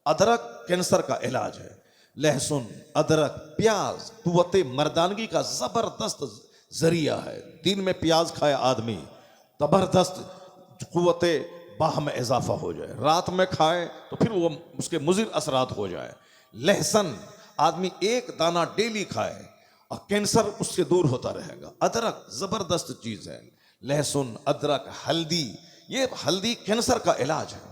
अदरक कैंसर का इलाज है। लहसुन, अदरक, प्याज कुव्वते मर्दानगी का जबरदस्त जरिया है। दिन में प्याज खाए आदमी जबरदस्त कुव्वते बाह में इजाफा हो जाए, रात में खाए तो फिर वो उसके मुज़िर असरात हो जाए। लहसुन आदमी एक दाना डेली खाए और कैंसर उससे दूर होता रहेगा। अदरक जबरदस्त चीज है। लहसुन, अदरक, हल्दी, ये हल्दी कैंसर का इलाज है।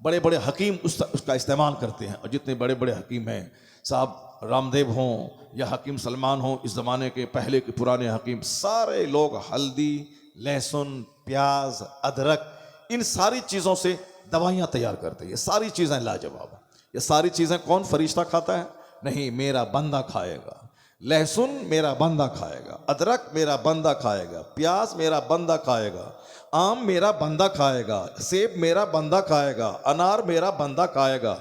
बड़े बड़े हकीम उसका इस्तेमाल करते हैं। और जितने बड़े बड़े हकीम हैं, साहब रामदेव हों या हकीम सलमान हों, इस ज़माने के पहले के पुराने हकीम, सारे लोग हल्दी, लहसुन, प्याज, अदरक, इन सारी चीज़ों से दवाइयाँ तैयार करते हैं। ये सारी चीज़ें लाजवाब। ये सारी चीज़ें कौन फरिश्ता खाता है? नहीं, मेरा बंदा खाएगा। लहसुन मेरा बंदा खाएगा, अदरक मेरा बंदा खाएगा, प्याज मेरा बंदा खाएगा, आम मेरा बंदा खाएगा, सेब मेरा बंदा खाएगा, अनार मेरा बंदा खाएगा।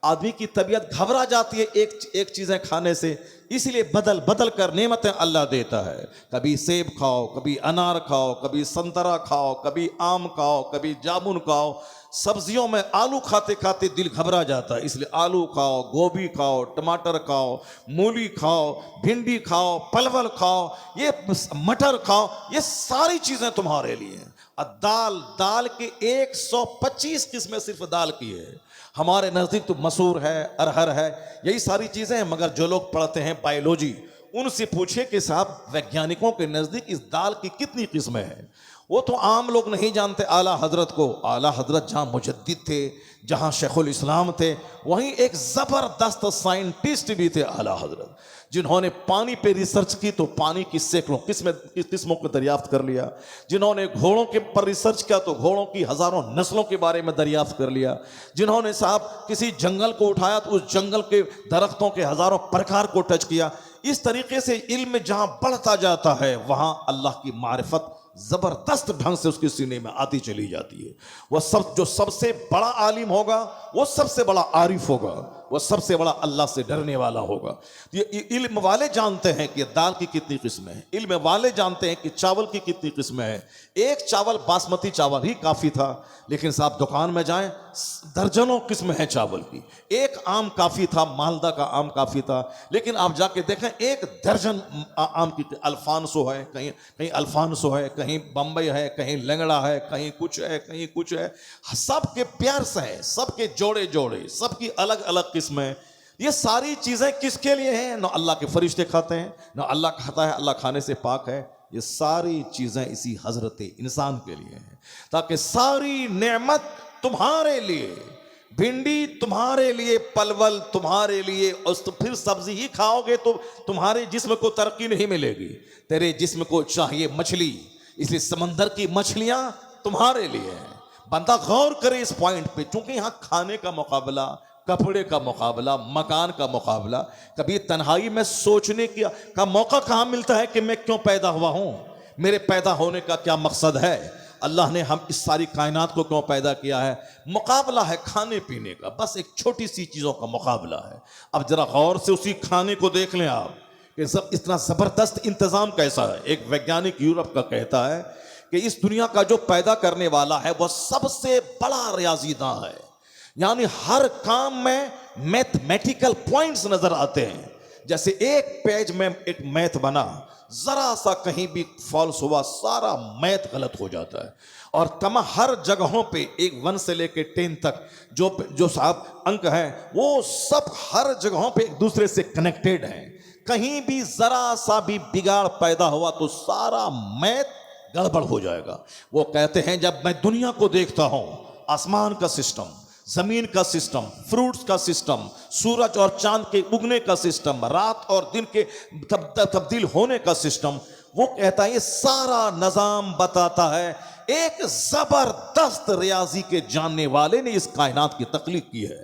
आदमी की तबीयत घबरा जाती है एक चीज़ें खाने से, इसलिए बदल बदल कर नेमतें अल्लाह देता है। कभी सेब खाओ, कभी अनार खाओ, कभी संतरा खाओ, कभी आम खाओ, कभी जामुन खाओ। सब्जियों में आलू खाते खाते दिल घबरा जाता है, इसलिए आलू खाओ, गोभी खाओ, टमाटर खाओ, मूली खाओ, भिंडी खाओ, परवल खाओ, ये मटर खाओ। ये सारी चीज़ें तुम्हारे लिए हैं। और दाल के 125 किस्में सिर्फ दाल की है। हमारे नज़दीक तो मसूर है, अरहर है, यही सारी चीज़ें हैं। मगर जो लोग पढ़ते हैं बायोलॉजी, उनसे पूछे कि साहब वैज्ञानिकों के नज़दीक इस दाल की कितनी किस्में हैं? वो तो आम लोग नहीं जानते आला हजरत को। आला हजरत जहाँ मुजद्दिद थे, जहाँ शेखुल इस्लाम थे, वहीं एक ज़बरदस्त साइंटिस्ट भी थे आला हजरत, जिन्होंने पानी पे रिसर्च की तो पानी की सैकड़ों किस्मों को दरियाफ्त कर लिया। जिन्होंने घोड़ों के पर रिसर्च किया तो घोड़ों की हज़ारों नस्लों के बारे में दरियाफ्त कर लिया। जिन्होंने साहब किसी जंगल को उठाया तो उस जंगल के दरख्तों के हज़ारों प्रकार को टच किया। इस तरीके से इल्म जहाँ बढ़ता जाता है, वहाँ अल्लाह की मारिफत जबरदस्त ढंग से उसके सीने में आती चली जाती है। वह सब जो सबसे बड़ा आलिम होगा, वो सबसे बड़ा आरिफ होगा, वो सबसे बड़ा अल्लाह से डरने वाला होगा। ये इल्म वाले जानते हैं कि दाल की कितनी किस्में हैं। इल्म वाले जानते हैं कि चावल की कितनी किस्में हैं। एक चावल बासमती चावल ही काफ़ी था, लेकिन साहब दुकान में जाएं, दर्जनों किस्में हैं चावल की। एक आम काफ़ी था, मालदा का आम काफ़ी था, लेकिन आप जाके देखें एक दर्जन आम की। अल्फांसो है, कहीं कहीं अल्फांसो है, कहीं बम्बई है, कहीं लंगड़ा है, कहीं कुछ है, कहीं कुछ है। सबके प्यार से हैं, सबके जोड़े जोड़े, सबकी अलग अलग किस्में। ये सारी चीज़ें किसके लिए हैं? ना अल्लाह के फरिश्ते खाते हैं, ना अल्लाह खाता है, अल्लाह खाने से पाक है। ये सारी चीज़ें इसी हजरत इंसान के लिए हैं, ताकि सारी नेमत तुम्हारे लिए, भिंडी तुम्हारे लिए, पलवल तुम्हारे लिए, और तो फिर सब्जी ही खाओगे तो तुम्हारे जिस्म को तरक्की नहीं मिलेगी। तेरे जिस्म को चाहिए मछली, इसलिए समंदर की मछलियां तुम्हारे लिए हैं। बंदा गौर करे इस पॉइंट पे, क्योंकि यहाँ खाने का मुकाबला, कपड़े का मुकाबला, मकान का मुकाबला, कभी तन्हाई में सोचने का मौका कहाँ मिलता है कि मैं क्यों पैदा हुआ हूँ, मेरे पैदा होने का क्या मकसद है, अल्लाह ने हम इस सारी कायनात को क्यों पैदा किया है। मुकाबला है खाने पीने का, बस एक छोटी सी चीज़ों का मुकाबला है। अब जरा गौर से उसी खाने को देख लें आप कि सब इतना ज़बरदस्त इंतज़ाम कैसा है। एक वैज्ञानिक यूरोप का कहता है कि इस दुनिया का जो पैदा करने वाला है वह सबसे बड़ा रियाजीदां है, यानी हर काम में मैथमेटिकल पॉइंट्स नजर आते हैं। जैसे एक पेज में एक मैथ बना, जरा सा कहीं भी फॉल्स हुआ, सारा मैथ गलत हो जाता है। और हर जगहों पे एक 1 से लेके 10 तक जो साहब अंक हैं, वो सब हर जगहों पे एक दूसरे से कनेक्टेड हैं। कहीं भी जरा सा भी बिगाड़ पैदा हुआ तो सारा मैथ गड़बड़ हो जाएगा। वो कहते हैं जब मैं दुनिया को देखता हूं, आसमान का सिस्टम, जमीन का सिस्टम, फ्रूट्स का सिस्टम, सूरज और चांद के उगने का सिस्टम, रात और दिन के तब्दील होने का सिस्टम, वो कहता है ये सारा निजाम बताता है एक जबरदस्त रियाजी के जानने वाले ने इस कायनात की तख्लीक की है।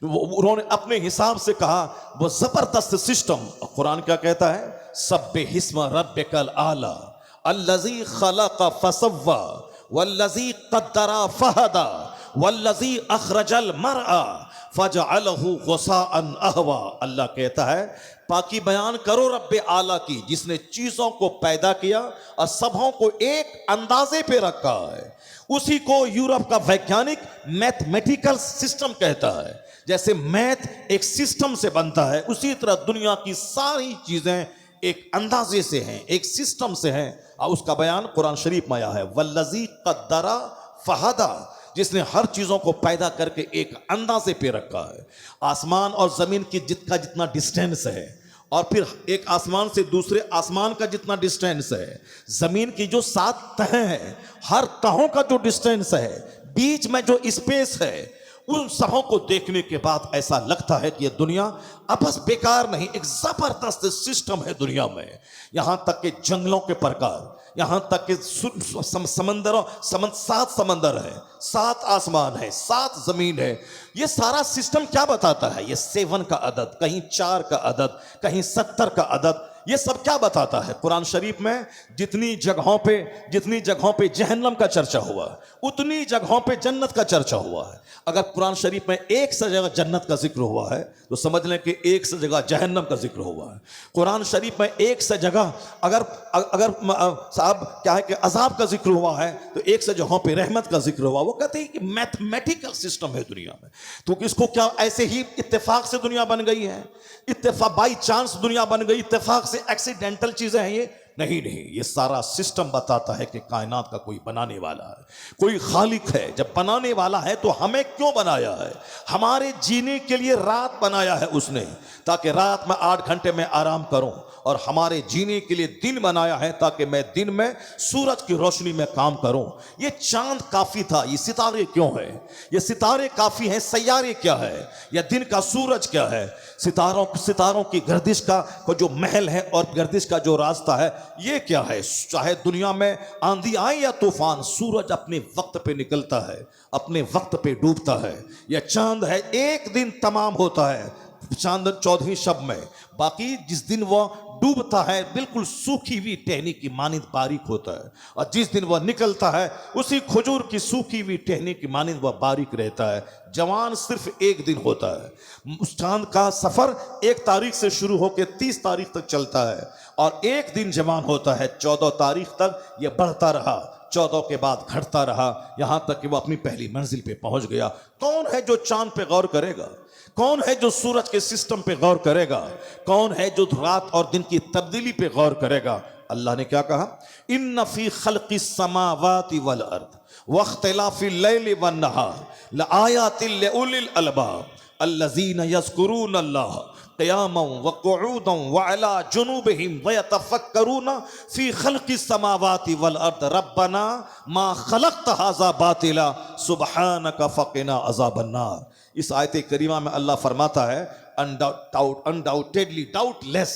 उन्होंने अपने हिसाब से कहा वो जबरदस्त सिस्टम। कुरान क्या कहता है? सब्बे हिस्म रब्बिकल आला अल्लज़ी खलक़ फसव्वा वल्लज़ी क़द्दरा फहदा वल्लज़ी अखरजल मरआ फजअलहु गुसाअन अहवा। अल्लाह कहता है पाकी बयान करो रब्बे आला की, जिसने चीज़ों को पैदा किया और सबों को एक अंदाजे पे रखा है। उसी को यूरोप का वैज्ञानिक मैथमेटिकल सिस्टम कहता है। जैसे मैथ एक सिस्टम से बनता है, उसी तरह दुनिया की सारी चीजें एक अंदाजे से हैं, एक सिस्टम से हैं। और उसका बयान कुरान शरीफ में आया है, वल्लज़ी क़द्दरा फ़हदा, जिसने हर चीजों को पैदा करके एक अंदाजे पे रखा है। आसमान और जमीन की जितना डिस्टेंस है, और फिर एक आसमान से दूसरे आसमान का जितना डिस्टेंस है, जमीन की जो 7 तहें हैं, हर तहों का जो डिस्टेंस है, बीच में जो स्पेस है, उन सबों को देखने के बाद ऐसा लगता है कि ये दुनिया अब बस बेकार नहीं, एक जबरदस्त सिस्टम है दुनिया में। यहां तक कि जंगलों के प्रकार, यहां तक कि समंदरों 7 समंदर है, 7 आसमान है, 7 जमीन है। ये सारा सिस्टम क्या बताता है? ये 7 का अदद, कहीं 4 का अदद, कहीं 70 का अदद, ये सब क्या बताता है? कुरान शरीफ में जितनी जगहों पे जहन्नम का चर्चा हुआ, उतनी जगहों पे जन्नत का चर्चा हुआ है। अगर कुरान शरीफ में एक से जगह जन्नत का जिक्र हुआ है तो समझ लें कि एक से जगह जहन्नम का जिक्र हुआ है। कुरान शरीफ में एक से जगह अगर साहब क्या है कि अजाब का जिक्र हुआ है तो एक से जगहों पे रहमत का जिक्र हुआ। वो कहते हैं कि मैथमेटिकल सिस्टम है दुनिया में। तो इसको क्या ऐसे ही इत्तेफाक से दुनिया बन गई है? इत्तेफाक बाई चांस दुनिया बन गई, इत्तेफाक से एक्सीडेंटल चीजें हैं ये? नहीं, ये सारा सिस्टम बताता है कि कायनात का कोई बनाने वाला है, कोई खालिक है। जब बनाने वाला है तो हमें क्यों बनाया है? हमारे जीने के लिए रात बनाया है उसने, ताकि रात में 8 घंटे में आराम करूं, और हमारे जीने के लिए दिन बनाया है ताकि मैं दिन में सूरज की रोशनी में काम करूं। ये चांद काफी था, ये सितारे क्यों है? ये सितारे काफी हैं, सैयारे क्या है? या दिन का सूरज क्या है? सितारों की गर्दिश का जो महल है और गर्दिश का जो रास्ता है, ये क्या है? चाहे दुनिया में आंधी आए या तूफान, सूरज अपने वक्त पे निकलता है, अपने वक्त पे डूबता है। यह चांद है, एक दिन तमाम होता है चांद 14वीं शब में, बाकी जिस दिन वह डूबता है बिल्कुल सूखी हुई टहनी की मानिंद बारीक होता है, और जिस दिन वह निकलता है उसी खजूर की सूखी हुई टहनी की मानिंद वह बारीक रहता है। जवान सिर्फ एक दिन होता है। उस चांद का सफर 1 तारीख से शुरू होकर 30 तारीख तक चलता है, और एक दिन जवान होता है। 14 तारीख तक यह बढ़ता रहा, 14 के बाद घटता रहा, यहां तक कि वह अपनी पहली मंजिल पे पहुंच गया। कौन है जो चांद पे गौर करेगा? कौन है जो सूरज के सिस्टम पे गौर करेगा? कौन है जो रात और दिन की तब्दीली पे गौर करेगा? अल्लाह ने क्या कहा? इन्ना फी खल्क़िस समावाति वल अर्द वख्तिलाफिल लैलि वन नहार लआयातिल लिउलिल अलबाब अल्लज़ीना यज़्कुरूनल्लाह क़ियामन व क़ुऊदन व अला जुनूबिहिम व यतफ़क्करून फ़ी ख़ल्क़िस समावाति वल अर्द रब्बना मा ख़लक़्त हाज़ा बातिला सुब्हानका फ़क़िना अज़ाबन नार। इस आयत करीमा में अल्लाह फरमाता है, undoubtedly, doubtless,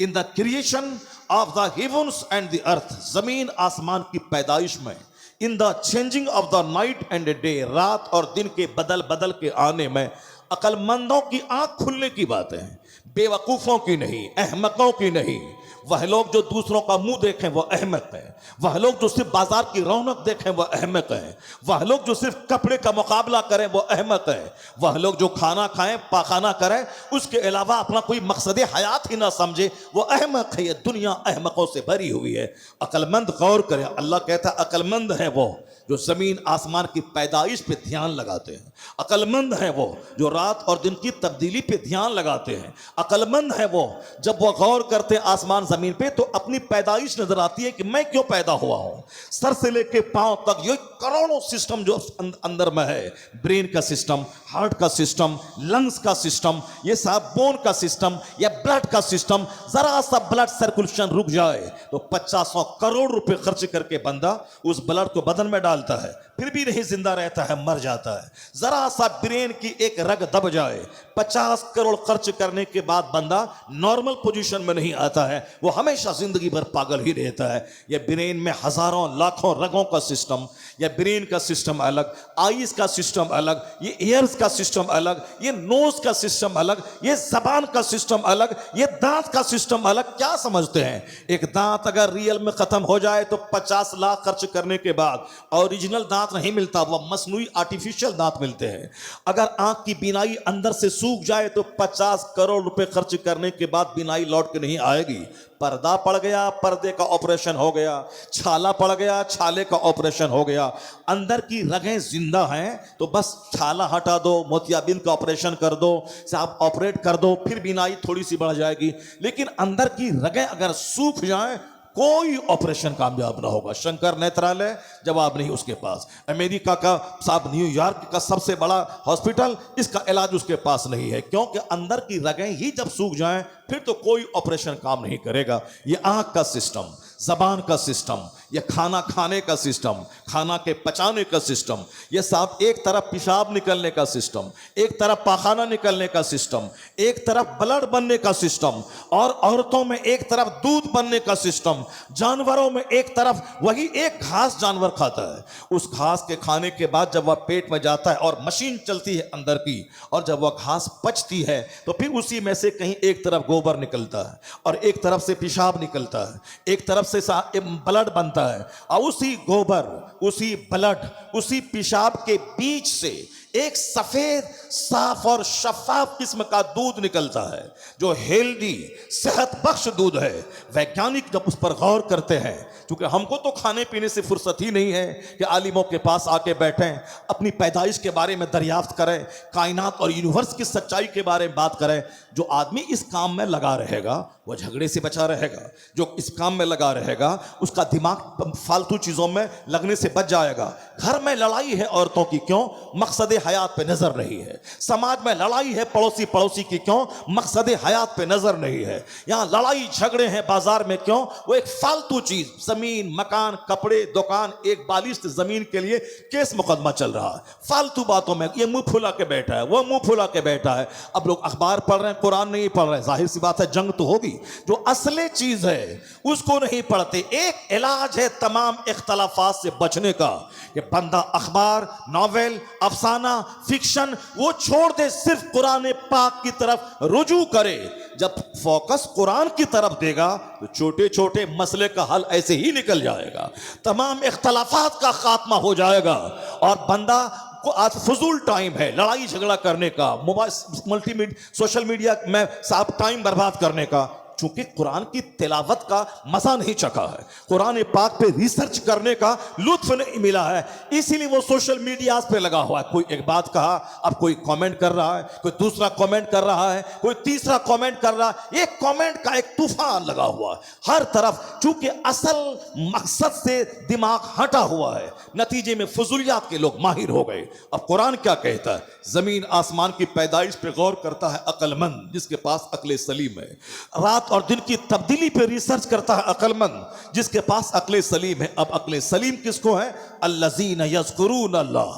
in the creation of the heavens and the earth, जमीन आसमान की पैदाइश में, in the changing of the night and day, रात और दिन के बदल बदल के आने में, अक्लमंदों की आंख खुलने की बातें हैं, बेवकूफों की नहीं, अहमकों की नहीं। वह लोग जो दूसरों का मुंह देखें वह अहमक है, वह लोग जो सिर्फ बाजार की रौनक देखें वह अहमक है, वह लोग जो सिर्फ कपड़े का मुकाबला करें वह अहमक है, वह लोग जो खाना खाएं पाखाना करें उसके अलावा अपना कोई मकसद हयात ही ना समझे वह अहमक है। यह दुनिया अहमकों से भरी हुई है। अक्लमंद गौर करें, अल्लाह कहता है अक्लमंद है वो जो जमीन आसमान की पैदाइश पे ध्यान लगाते हैं। अक्लमंद है वो जो रात और दिन की तब्दीली पे ध्यान लगाते हैं। अक्लमंद है वो जब वो गौर करते हैं आसमान जमीन पे तो अपनी पैदाइश नजर आती है कि मैं क्यों पैदा हुआ हूं। सर से लेके पांव तक ये करोड़ों सिस्टम जो अंदर में है, ब्रेन का सिस्टम, हार्ट का सिस्टम, लंग्स का सिस्टम, ये सब बोन का सिस्टम या ब्लड का सिस्टम, जरा सा ब्लड सर्कुलेशन रुक जाए तो 50 करोड़ रुपए खर्च करके बंदा उस ब्लड को बदन में डालता है, फिर भी नहीं जिंदा रहता है, मर जाता है। जरा सा ब्रेन की एक रग दब जाए, 50 करोड़ खर्च करने के बाद बंदा नॉर्मल पोजीशन में नहीं आता है, वो हमेशा जिंदगी भर पागल ही रहता है। ये ब्रेन में हजारों लाखों रगों का सिस्टम, ये ब्रेन का सिस्टम अलग, आईज का सिस्टम अलग, ये ईयर्स का सिस्टम अलग, ये नोज का सिस्टम अलग, ये जबान का सिस्टम अलग, ये दांत का सिस्टम अलग। क्या समझते हैं एक दांत अगर रियल में खत्म हो जाए तो 50 लाख खर्च करने के बाद ओरिजिनल दांत दांत नहीं मिलता, वह मसनूई आर्टिफिशियल दांत मिलते हैं। अगर आंख की बीनाई अंदर से सूख जाए तो 50 करोड़ रुपए खर्च करने के बाद बीनाई लौट के नहीं आएगी। पर्दा पड़ गया, पर्दे का ऑपरेशन हो गया, छाला पड़ गया, छाले का ऑपरेशन हो गया। अंदर की रगें जिंदा हैं तो बस छाला हटा दो, मोतियाबिंद का ऑपरेशन कर दो, साहब ऑपरेट कर दो, फिर बीनाई थोड़ी सी बढ़ जाएगी। लेकिन अंदर की रगें अगर सूख जाएं कोई ऑपरेशन कामयाब ना होगा। शंकर नेत्रालय जवाब नहीं उसके पास। अमेरिका का साहब न्यूयॉर्क का सबसे बड़ा हॉस्पिटल, इसका इलाज उसके पास नहीं है, क्योंकि अंदर की रगें ही जब सूख जाएं फिर तो कोई ऑपरेशन काम नहीं करेगा। ये आंख का सिस्टम, जबान का सिस्टम, ये खाना खाने का सिस्टम, खाना के पचाने का सिस्टम, ये साहब एक तरफ पेशाब निकलने का सिस्टम, एक तरफ पाखाना निकलने का सिस्टम, एक तरफ ब्लड बनने का सिस्टम, और औरतों में एक तरफ दूध बनने का सिस्टम, जानवरों में एक तरफ वही एक घास जानवर खाता है, उस घास के खाने के बाद जब वह पेट में जाता है और मशीन चलती है अंदर की, और जब वह घास पचती है तो फिर उसी में से कहीं एक तरफ गोबर निकलता है और एक तरफ से पेशाब निकलता है, एक तरफ से ब्लड बनता है, और उसी गोबर, उसी ब्लड, उसी पेशाब के बीच से एक सफेद साफ और शफाफ किस्म का दूध निकलता है जो हेल्दी सेहत बख्श दूध है। वैज्ञानिक जब उस पर गौर करते हैं, क्योंकि हमको तो खाने पीने से फुर्सत ही नहीं है कि आलिमों के पास आके बैठें, अपनी पैदाइश के बारे में दरियाफ्त करें, कायनात और यूनिवर्स की सच्चाई के बारे में बात करें। जो आदमी इस काम में लगा रहेगा वह झगड़े से बचा रहेगा, जो इस काम में लगा रहेगा उसका दिमाग फालतू चीजों में लगने से बच जाएगा। घर में लड़ाई है औरतों की, क्यों? मकसद हयात पे नजर नहीं है। समाज में लड़ाई है पड़ोसी पड़ोसी की, क्यों? मकसद हयात पे नजर नहीं है। यहां लड़ाई झगड़े हैं बाजार में, क्यों? वो एक फालतू चीज, जमीन, मकान, कपड़े, दुकान, एक बालिश जमीन के लिए केस मुकदमा चल रहा है। फालतू बातों में ये मुंह फुला के बैठा है, वो मुंह फुला के बैठा है। अब लोग अखबार पढ़ रहे हैं, कुरान नहीं पढ़ रहे हैं, जाहिर सी बात है जंग तो होगी। जो असली चीज है उसको नहीं पढ़ते। एक इलाज है तमाम इख्तलाफात से बचने का, ये बंदा अखबार, नॉवेल, अफसाना, फिक्शन वो छोड़ दे, सिर्फ कुरान पाक की तरफ रुजू करे। जब फोकस कुरान की तरफ देगा तो छोटे छोटे मसले का हल ऐसे ही निकल जाएगा, तमाम इख्तलाफात का खात्मा हो जाएगा। और बंदा को आज फजूल टाइम है लड़ाई झगड़ा करने का, मोबाइल मल्टीमीडिया सोशल मीडिया में साहब टाइम बर्बाद करने का, चूंकि कुरान की तिलावत का मजा नहीं चखा है, कुरान पाक पे रिसर्च करने का लुत्फ नहीं मिला है, इसीलिए वो सोशल मीडिया पे लगा हुआ है। कोई एक बात कहा, अब कोई कमेंट कर रहा है, कोई दूसरा कमेंट कर रहा है, कोई तीसरा कमेंट कर रहा है, एक कमेंट का एक तूफान लगा हुआ है हर तरफ। चूंकि असल मकसद से दिमाग हटा हुआ है, नतीजे में फजूलियात के लोग माहिर हो गए। अब कुरान क्या कहता है? जमीन आसमान की पैदाइश पे गौर करता है अक्लमंद, जिसके पास अक्ल सलीम है। रात और दिन की तब्दीली पे रिसर्च करता है अक्लमंद, जिसके पास अक्ल सलीम है। अब अक्ल सलीम किसको है? अल्लज़ीन यज़कुरून अल्लाह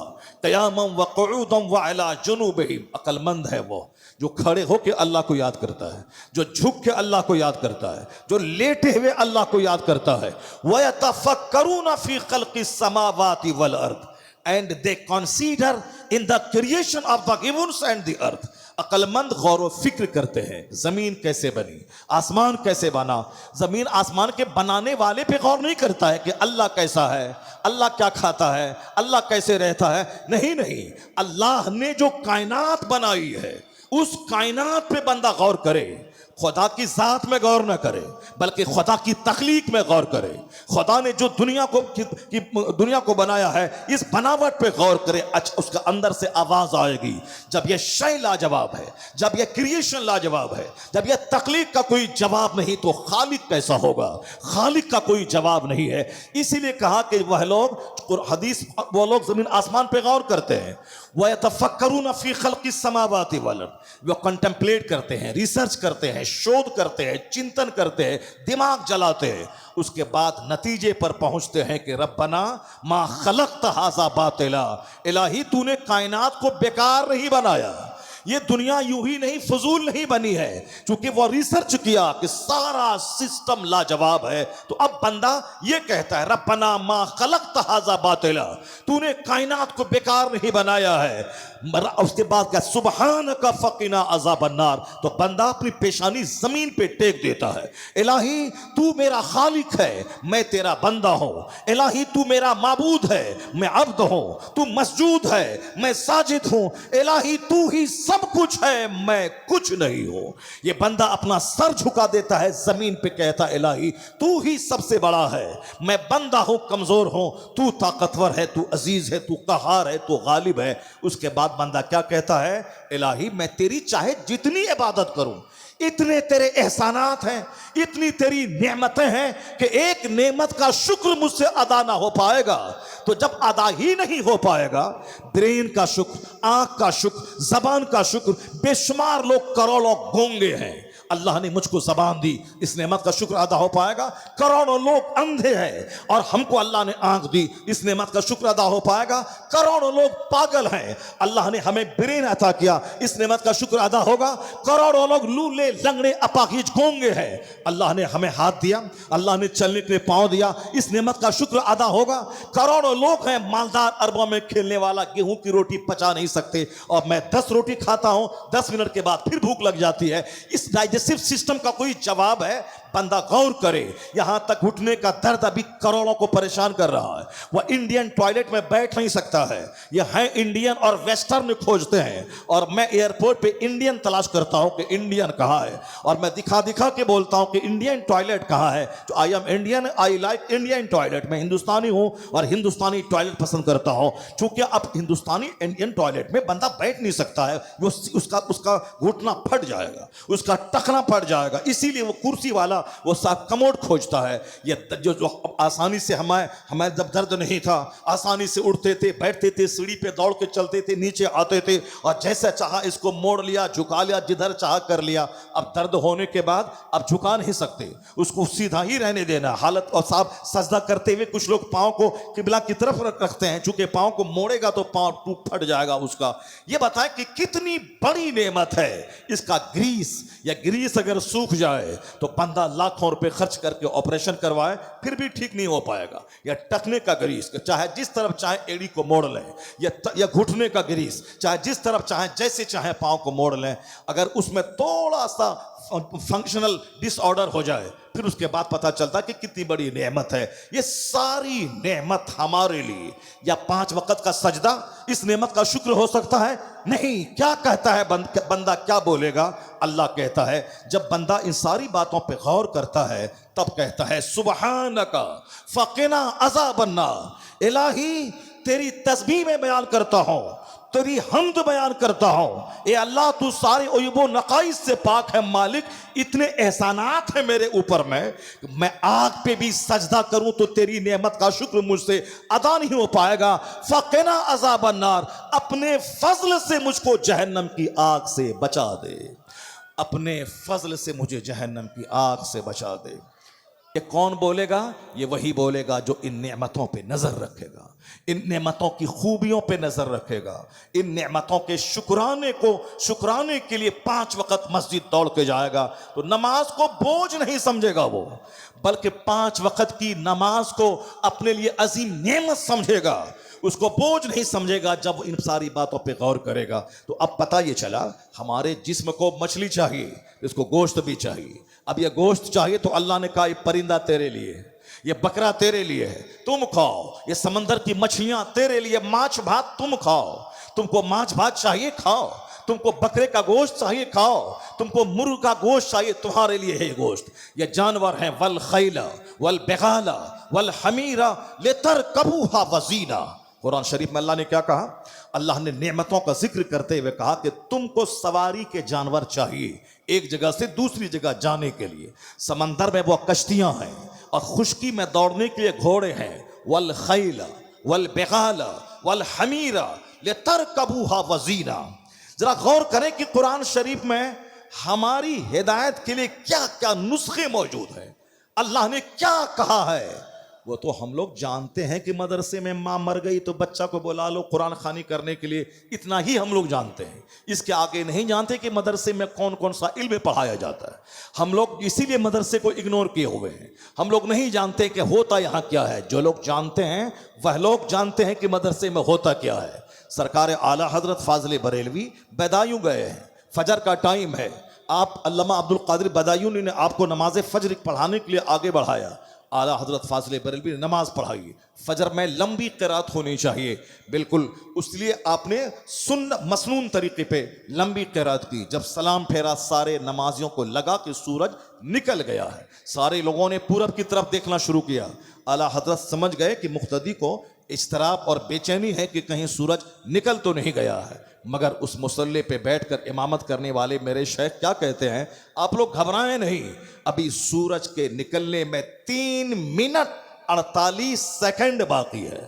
क़ियामन व क़ुऊदन व अला जुनूबिहिम। अक्लमंद है वो जो खड़े होकर अल्लाह को याद करता है, जो झुक के अल्लाह को याद करता है, जो लेटे हुए अल्लाह को याद करता है। व यतफक्करून फी ख़ल्क़िस समावाति वल अर्द, and they consider in the creation of the heavens and the earth. अक्लमंद गौर व फिक्र करते हैं, जमीन कैसे बनी, आसमान कैसे बना। जमीन आसमान के बनाने वाले पे गौर नहीं करता है कि अल्लाह कैसा है, अल्लाह क्या खाता है, अल्लाह कैसे रहता है। नहीं नहीं, अल्लाह ने जो कायनात बनाई है उस कायनात पे बंदा गौर करे, खुदा की जात में गौर न करे बल्कि खुदा की तख्लीक में गौर करे। खुदा ने जो दुनिया को बनाया है इस बनावट पे गौर करे। अच्छा, उसका अंदर से आवाज आएगी, जब यह शय लाजवाब है, जब यह क्रिएशन लाजवाब है, जब यह तख्लीक का कोई जवाब नहीं तो खालिक कैसा होगा? खालिक का कोई जवाब नहीं है। इसीलिए कहा कि वह लोग हदीस, वो लोग जमीन आसमान पे गौर करते हैं। वह यतफक्करून फी ख़ल्क़िस समावाति वल अर्द, वो कंटेम्पलेट करते हैं, रिसर्च करते हैं, शोध करते हैं, चिंतन करते हैं, दिमाग जलाते हैं। उसके बाद नतीजे पर पहुंचते हैं कि रब्बना मा खलक़्त हाज़ा बातिला, इलाही तूने कायनात को बेकार नहीं बनाया, ये दुनिया यूं ही नहीं फजूल नहीं बनी है, क्योंकि वो रिसर्च किया कि सारा सिस्टम लाजवाब है। तो अब बंदा ये कहता है रब्बना मा खलक़्त हाज़ा बातिला, तूने कायनात को बेकार नहीं बनाया है। उसके बाद क्या, सुबहानका फ़क़िना अज़ाबन्नार। तो बंदा अपनी पेशानी जमीन पे टेक देता है, इलाही तू मेरा खालिक है, मैं तेरा बंदा हूं। इलाही तू मेरा माबूद है, मैं अब्द हूं। तू मसजूद है, मैं साजिद हूं। इलाही तू ही सब कुछ है, मैं कुछ नहीं हूं। ये बंदा अपना सर झुका देता है जमीन पे, कहता इलाही तू ही सबसे बड़ा है, मैं बंदा हूं, कमजोर हूं। तू ताकतवर है, तू अजीज है, तू कहार है, तू गालिब है। उसके बाद बंदा क्या कहता है, इलाही मैं तेरी चाहे जितनी इबादत करूं, इतने तेरे एहसानात हैं, इतनी तेरी नेमतें हैं कि एक नेमत का शुक्र मुझसे अदा ना हो पाएगा। तो जब अदा ही नहीं हो पाएगा, ब्रेन का शुक्र, आंख का शुक्र, जबान का शुक्र, बेशुमार लोग करोड़ों गूंगे हैं, अल्लाह ने मुझको जबान दी, इस नेमत का शुक्र अदा हो पाएगा। करोड़ों लोग अंधे हैं और हमको अल्लाह ने आंख दी, इस नेमत का शुक्र अदा हो पाएगा। करोड़ों लोग पागल हैं, अल्लाह ने हमें ब्रेन अता किया, इस नेमत का शुक्र अदा होगा। करोड़ों लोग लूले लंगड़े अपाहिज गूंगे हैं, अल्लाह ने हमें हाथ दिया, अल्लाह ने चलने के लिए पांव दिया, इस नेमत का शुक्र अदा होगा। करोड़ों लोग हैं मालदार, अरबों में खेलने वाला, गेहूं की रोटी पचा नहीं सकते, और मैं 10 रोटी खाता हूं, 10 मिनट के बाद फिर भूख लग जाती है। इस डाइजेस्टिव सिस्टम का कोई जवाब है? बंदा गौर करे, यहां तक घुटने का दर्द अभी करोड़ों को परेशान कर रहा है। वह इंडियन टॉयलेट में बैठ नहीं सकता है। यह है इंडियन और वेस्टर्न खोजते हैं, और मैं एयरपोर्ट पे इंडियन तलाश करता हूं कि इंडियन कहां है, और मैं दिखा दिखा के बोलता हूं कि इंडियन टॉयलेट कहां है। तो I am Indian, I like Indian toilet. मैं हिंदुस्तानी हूं और हिंदुस्तानी टॉयलेट पसंद करता हूं, क्योंकि अब हिंदुस्तानी इंडियन टॉयलेट में बंदा बैठ नहीं सकता है, वो उसका घुटना फट जाएगा, उसका टखना फट जाएगा, इसीलिए वो कुर्सी वाला वो साहब कमोड खोजता है। ये जो आसानी से हमारे जब दर्द नहीं था, आसानी से उठते थे, बैठते थे, सीढ़ी पे दौड़ के चलते थे, नीचे आते थे, और जैसे चाहा इसको मोड़ लिया, झुका लिया, जिधर चाहा कर लिया। अब दर्द होने के बाद अब झुका नहीं सकते, उसको सीधा ही रहने देना हालत। और साहब सजदा करते हुए कुछ लोग पांव को किबला की तरफ रखते हैं, चूंकि पांव को मोड़ेगा तो पांव टूट फट जाएगा उसका। ये बताएं कि कितनी बड़ी नेमत है इसका ग्रीस। या ग्रीस अगर सूख जाए तो बंदा लाखों रुपए खर्च करके ऑपरेशन करवाए, फिर भी ठीक नहीं हो पाएगा। या टखने का ग्रीस, चाहे जिस तरफ चाहे एड़ी को मोड़ लें, या घुटने का ग्रीस, चाहे जिस तरफ चाहे, जैसे चाहे पांव को मोड़ लें, अगर उसमें थोड़ा सा फंक्शनल डिसऑर्डर हो जाए, फिर उसके बाद पता चलता कि कितनी बड़ी नेमत है। ये सारी नेमत हमारे लिए। या 5 वक्त का सजदा इस नेमत का शुक्र हो सकता है? नहीं। क्या कहता है बंदा, क्या बोलेगा? अल्लाह कहता है, जब बंदा इन सारी बातों पे गौर करता है, तब कहता है सुबहानका फ़क़िना अज़ाबन्नार। इलाही तेरी तस्बीह में बयान करता हूं, तेरी हम्द बयान करता हूं। ए अल्लाह तू सारे उयूब व नक़ाइस से पाक है मालिक। इतने एहसानात हैं मेरे ऊपर में, मैं आग पे भी सजदा करूं तो तेरी नेमत का शुक्र मुझसे अदा नहीं हो पाएगा। फ़क़िना अज़ाबन्नार, अपने फजल से मुझको जहन्नम की आग से बचा दे, अपने फजल से मुझे जहन्नम की आग से बचा दे। ये कौन बोलेगा? ये वही बोलेगा जो इन नेमतों पे नजर रखेगा, इन नेमतों की खूबियों पे नजर रखेगा, इन नेमतों के शुक्राने के लिए 5 वक्त मस्जिद दौड़ के जाएगा। तो नमाज को बोझ नहीं समझेगा वो, बल्कि 5 वक्त की नमाज को अपने लिए अजीम नेमत समझेगा, उसको बोझ नहीं समझेगा जब इन सारी बातों पे गौर करेगा। तो अब पता ये चला, हमारे जिस्म को मछली चाहिए, इसको गोश्त भी चाहिए। अब ये गोश्त चाहिए तो अल्लाह ने कहा ये परिंदा तेरे लिए, ये बकरा तेरे लिए है, तुम खाओ। ये समंदर की मछलियां तेरे लिए, माछ भात तुम खाओ। तुमको माछ भात चाहिए, खाओ। तुमको बकरे का गोश्त चाहिए, खाओ। तुमको मुर्ग का गोश्त चाहिए, तुम्हारे लिए है ये गोश्त। ये जानवर हैं, वल खैला वल बेगाला वल हमीरा लितरकबूहा वज़ीना। कुरान शरीफ में अल्लाह ने क्या कहा? अल्लाह ने नेमतों का जिक्र करते हुए कहा कि तुमको सवारी के जानवर चाहिए, एक जगह से दूसरी जगह जाने के लिए। समंदर में वो कश्तियां हैं, और खुश्की में दौड़ने के लिए घोड़े हैं। वल खैला वल बेगाला वल हमीरा लितरकबूहा वज़ीना। जरा गौर करें कि कुरान शरीफ में हमारी हिदायत के लिए क्या क्या नुस्खे मौजूद हैं। अल्लाह ने क्या कहा है? वो तो हम लोग जानते हैं कि मदरसे में माँ मर गई तो बच्चा को बुला लो कुरान खानी करने के लिए, इतना ही हम लोग जानते हैं। इसके आगे नहीं जानते कि मदरसे में कौन कौन सा इल्म पढ़ाया जाता है। हम लोग इसीलिए मदरसे को इग्नोर किए हुए हैं। हम लोग नहीं जानते कि होता यहाँ क्या है। जो लोग जानते हैं वह लोग जानते हैं कि मदरसे में होता क्या है। सरकार आला हजरत फाजले बरेलवी बदायूं गए हैं, फजर का टाइम है, आप अल्लामा अब्दुल कादिर बदायूनी ने आपको नमाज फजर पढ़ाने के लिए आगे बढ़ाया। आला हजरत फाजले बरेलवी ने नमाज पढ़ाई। फजर में लंबी क़िरात होनी चाहिए, बिल्कुल उसलिए आपने मसनून तरीके पे लंबी क़िरात की। जब सलाम फेरा सारे नमाजियों को लगा कि सूरज निकल गया है, सारे लोगों ने पूरब की तरफ देखना शुरू किया। आला हजरत समझ गए कि मुख्तदी को इस्तराब और बेचैनी है कि कहीं सूरज निकल तो नहीं गया है। मगर उस मुसल्ले पे बैठकर इमामत करने वाले मेरे शेख क्या कहते हैं, आप लोग घबराएं नहीं, अभी सूरज के निकलने में 3 मिनट 48 सेकंड बाकी है।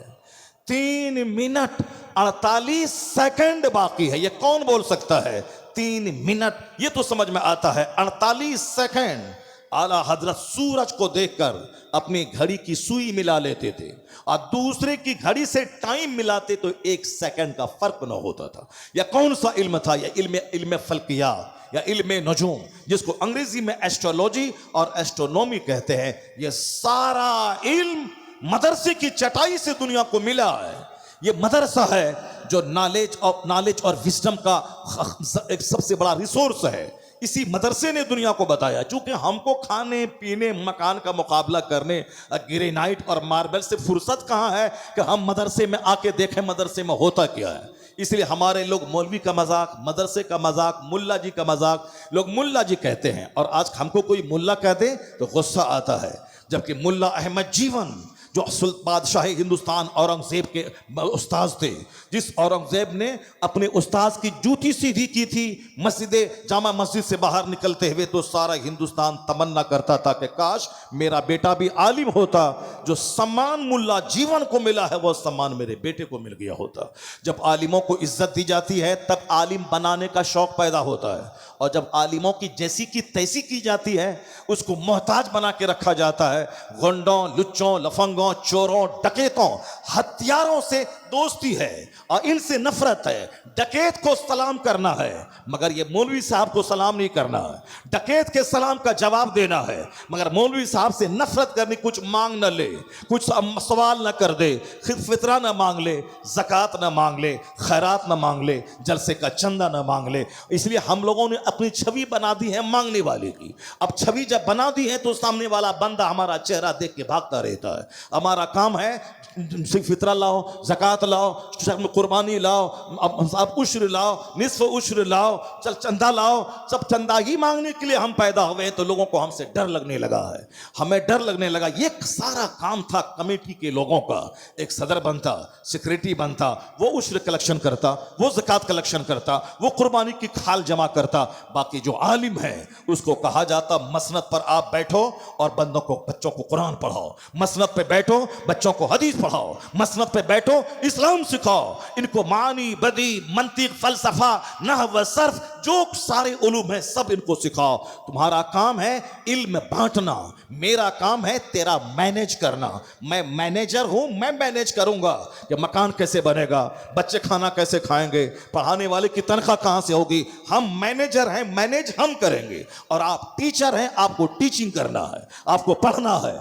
3 मिनट 48 सेकंड बाकी है। ये कौन बोल सकता है 3 मिनट? ये तो समझ में आता है 48 सेकंड। आला हजरत सूरज को देखकर अपनी घड़ी की सुई मिला लेते थे और दूसरे की घड़ी से टाइम मिलाते तो 1 सेकंड का फर्क न होता था। या कौन सा इल्म था? या इल्म फल्किया या इल्म नजूम, जिसको अंग्रेजी में एस्ट्रोलॉजी और एस्ट्रोनॉमी कहते हैं। यह सारा इल्म मदरसे की चटाई से दुनिया को मिला है। ये मदरसा है जो नॉलेज और विजडम का एक सबसे बड़ा रिसोर्स है। इसी मदरसे ने दुनिया को बताया। चूंकि हमको खाने पीने मकान का मुकाबला करने ग्रेनाइट और मार्बल से फुर्सत कहाँ है कि हम मदरसे में आके देखें मदरसे में होता क्या है। इसलिए हमारे लोग मौलवी का मजाक, मदरसे का मजाक, मुल्ला जी का मजाक, लोग मुल्ला जी कहते हैं। और आज हमको कोई मुल्ला कह दे तो गुस्सा आता है, जबकि मुल्ला अहमद जीवन जो बादशाह हिंदुस्तान औरंगजेब के उस्ताद थे, जिस औरंगजेब ने अपने उस्ताद की जूती सीधी की थी जामा मस्जिद से बाहर निकलते हुए, तो सारा हिंदुस्तान तमन्ना करता था कि काश मेरा बेटा भी आलिम होता। जो सम्मान मुल्ला जीवन को मिला है वह सम्मान मेरे बेटे को मिल गया होता। जब आलिमों को इज्जत दी जाती है तब आलिम बनाने का शौक पैदा होता है, और जब आलिमों की जैसी की तैसी की जाती है उसको मोहताज बना के रखा जाता है। गुंडों, लुच्चों, लफंगों, चोरों, डकैतों, हत्यारों से दोस्ती है और इनसे नफरत है। डकैत को सलाम करना है मगर ये मौलवी साहब को सलाम नहीं करना है। डकैत के सलाम का जवाब देना है मगर मौलवी साहब से नफरत करनी, कुछ मांग न ले, कुछ सवाल न कर दे, फितरा न मांग ले, ज़कात न मांग ले, खैरात न मांग ले, जलसे का चंदा न मांग ले। इसलिए हम लोगों ने अपनी छवि बना दी है मांगने वाले की। अब छवि जब बना दी है तो सामने वाला बंदा हमारा चेहरा देख के भागता रहता है। हमारा काम है फितरा लाओ, ज़कात लाओ, कुर्बानी लाओ, अब उश्र लाओ, निस्फ उश्र लाओ, चल चंदा लाओ। सब चंदा ही मांगने के लिए हम पैदा हुए हैं, तो लोगों को हमसे डर लगने लगा है। हमें डर लगने लगा। ये सारा काम था कमेटी के लोगों का। एक सदर बनता, सेक्रेटरी बनता, वो उश्र कलेक्शन करता, वो ज़कात कलेक्शन करता, वो कुर्बानी की खाल जमा करता। बाकी जो आलिम है उसको कहा जाता मसनद पर आप बैठो और बच्चों को कुरान पढ़ाओ, मसनद पे बैठो बच्चों को हदीस पढ़ाओ, मसनद पे बैठो इस्लाम सिखाओ, इनको मानी, बदी, मंतिक, फलसफा, नहव, सर्फ, जो सारे उलूम है सब इनको सिखाओ। तुम्हारा काम है इल्म बांटना, मेरा काम है तेरा मैनेज करना। मैं मैनेजर हूं, मैं मैनेज करूंगा कि मकान कैसे बनेगा, बच्चे खाना कैसे खाएंगे, पढ़ाने वाले की तनख्वाह कहां से होगी। हम मैनेजर हैं, मैनेज हम करेंगे। और आप टीचर हैं, आपको टीचिंग करना है, आपको पढ़ना है,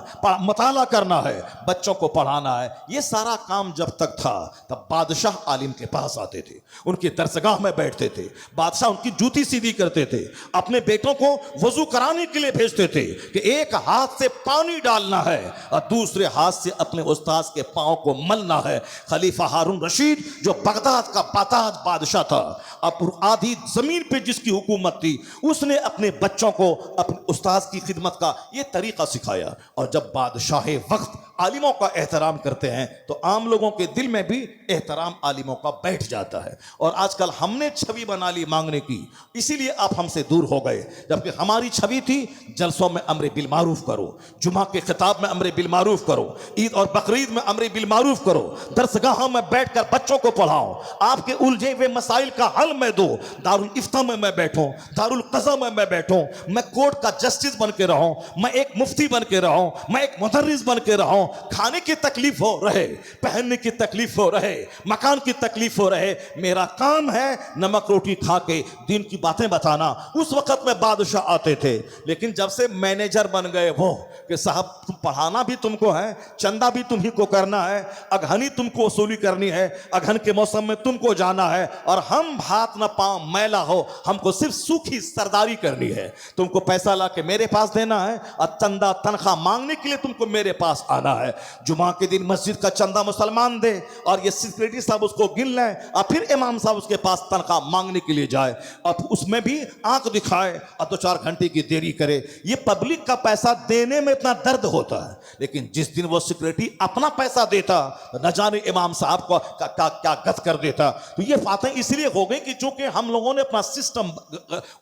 मताला करना है, बच्चों को पढ़ाना है। ये सारा काम जब तक था तब बादशाह आलिम के पास आते थे, उनकी दरसगाह में बैठते थे, बादशाह उनकी जूती सीधी करते थे, अपने बेटों को वजू कराने के लिए भेजते थे कि एक हाथ से पानी डालना है और दूसरे हाथ से अपने उस्ताद के पांव को मलना है। खलीफा हारून रशीद जो बगदाद का बाताज बादशाह था, अब आधी जमीन पे जिसकी हुकूमत थी, उसने अपने बच्चों को अपने उस्ताद की खिदमत का ये तरीका सिखाया। और जब बादशाह वक्त आलिमों का एहतराम करते हैं तो आम लोगों के दिल में भी एहतराम आलिमों का बैठ जाता है। और आजकल हमने छवि बना ली मांगने की, इसीलिए आप हमसे दूर हो गए, जबकि हमारी छवि थी जलसों में अम्र बिल मारूफ करो, जुमा के खिताब में अम्र बिल मारूफ करो, ईद और बकरीद में अम्र बिल मारूफ करो, दरसगाहों में बैठकर बच्चों को पढ़ाओ, आपके उलझे हुए मसाइल का हल मैं दो, दारुल इफ्ता में मैं बैठूं, दारुल कज़ा में मैं बैठूं, मैं कोर्ट का जस्टिस बन के रहूं, मैं एक मुफ्ती बन के रहूं, मैं एक मुदर्रिस बन के रहूं। खाने की तकलीफ हो रहे, पहनने की तकलीफ हो रहे, मकान की तकलीफ हो रहे, मेरा काम है नमक रोटी खा के दीन की बातें बताना। उस वक्त में बादशाह आते थे, लेकिन जब से मैनेजर बन गए वो कि साहब तुम पढ़ाना भी तुमको है, चंदा भी तुम्ही को करना है, अगहनी तुमको वसूली करनी है, अगहन के मौसम में तुमको जाना है, और हम भात न पांव मैला हो, हमको सिर्फ सूखी सरदारी करनी है, तुमको पैसा ला के मेरे पास देना है और चंदा तनख्वाह मांगने के लिए तुमको मेरे पास आना है। जुमा के दिन मस्जिद का चंदा मुसलमान दे और ये सेक्रेटरी साहब उसको गिन लें और फिर इमाम साहब उसके पास तनख्वाह मांगने के लिए जाए और उसमें भी आंख दिखाए और 2-4 घंटे की देरी करे। ये पब्लिक का पैसा देने में इतना दर्द होता है, लेकिन जिस दिन वो सेक्रेटरी अपना पैसा देता न जाने इमाम साहब को क्या गत कर देता। तो ये बातें इसलिए हो गई कि चूंकि हम लोगों ने अपना सिस्टम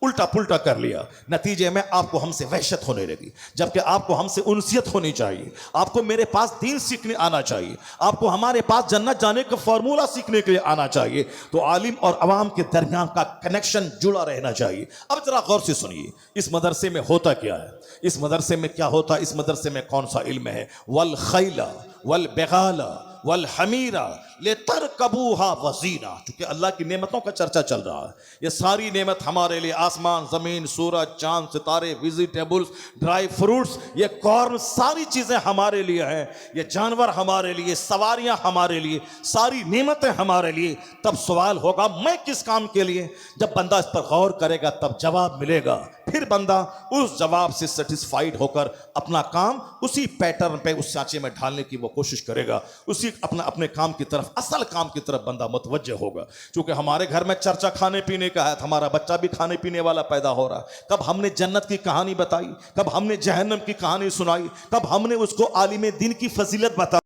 उल्टा पुल्टा कर लिया, नतीजे में आपको हमसे वहशत होने लगी, जबकि आपको हमसे उनसियत होनी चाहिए, आपको मेरे पास दीन सीखने आना चाहिए, आपको हमारे पास जन्नत जाने का फॉर्मूला सीखने के लिए आना चाहिए। तो आलिम और अवाम के दरमियान का कनेक्शन जुड़ा रहना चाहिए। अब जरा गौर से सुनिए, इस मदरसे में होता क्या है, इस मदरसे में क्या होता है, इस मदरसे में कौन सा इल्म है। वल खैला वल बेगाला वल हमीरा ले तरकबूहा वजीना। चूंकि अल्लाह की नेमतों का चर्चा चल रहा है, ये सारी नेमत हमारे लिए, आसमान जमीन सूरज चांद सितारे वेजिटेबल्स ड्राई फ्रूट्स ये कॉर्न सारी चीज़ें हमारे लिए हैं, ये जानवर हमारे लिए, सवारियां हमारे लिए, सारी नेमतें हमारे लिए। तब सवाल होगा मैं किस काम के लिए। जब बंदा इस पर गौर करेगा तब जवाब मिलेगा, फिर बंदा उस जवाब से सेटिस्फाइड होकर अपना काम उसी पैटर्न पे उस सांचे में ढालने की वो कोशिश करेगा, उसी अपने काम की तरफ, असल काम की तरफ बंदा मुतवज्जे होगा। क्योंकि हमारे घर में चर्चा खाने पीने का है, हमारा बच्चा भी खाने पीने वाला पैदा हो रहा है। कब हमने जन्नत की कहानी बताई, कब हमने जहन्नम की कहानी सुनाई, कब हमने उसको आलिम दीन की फजीलत बताई।